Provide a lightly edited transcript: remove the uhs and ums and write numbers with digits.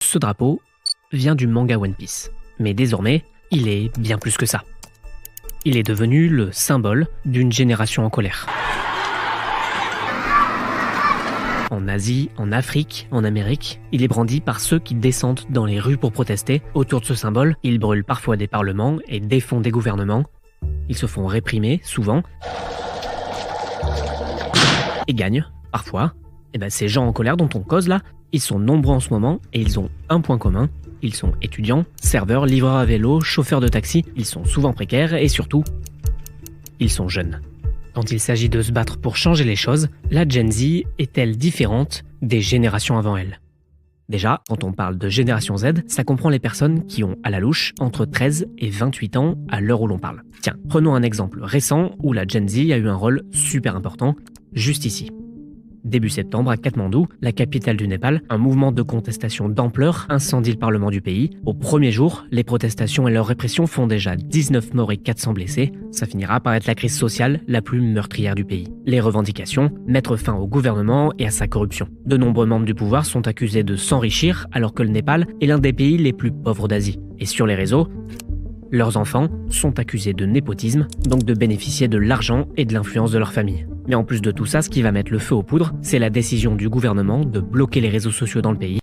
ce drapeau vient du manga One Piece. Mais désormais, il est bien plus que ça. Il est devenu le symbole d'une génération en colère. En Asie, en Afrique, en Amérique, il est brandi par ceux qui descendent dans les rues pour protester. Autour de ce symbole, ils brûlent parfois des parlements et défont des gouvernements. Ils se font réprimer, souvent, et gagnent, parfois. Et ces gens en colère dont on cause là, ils sont nombreux en ce moment et ils ont un point commun. Ils sont étudiants, serveurs, livreurs à vélo, chauffeurs de taxi. Ils sont souvent précaires et surtout, ils sont jeunes. Quand il s'agit de se battre pour changer les choses, la Gen Z est-elle différente des générations avant elle? Déjà, quand on parle de génération Z, ça comprend les personnes qui ont, à la louche, entre 13 et 28 ans à l'heure où l'on parle. Tiens, prenons un exemple récent où la Gen Z a eu un rôle super important, juste ici. Début septembre, à Katmandou, la capitale du Népal, un mouvement de contestation d'ampleur incendie le parlement du pays. Au premier jour, les protestations et leur répression font déjà 19 morts et 400 blessés. Ça finira par être la crise sociale la plus meurtrière du pays. Les revendications, mettre fin au gouvernement et à sa corruption. De nombreux membres du pouvoir sont accusés de s'enrichir alors que le Népal est l'un des pays les plus pauvres d'Asie. Et sur les réseaux, leurs enfants sont accusés de népotisme, donc de bénéficier de l'argent et de l'influence de leur famille. Mais en plus de tout ça, ce qui va mettre le feu aux poudres, c'est la décision du gouvernement de bloquer les réseaux sociaux dans le pays.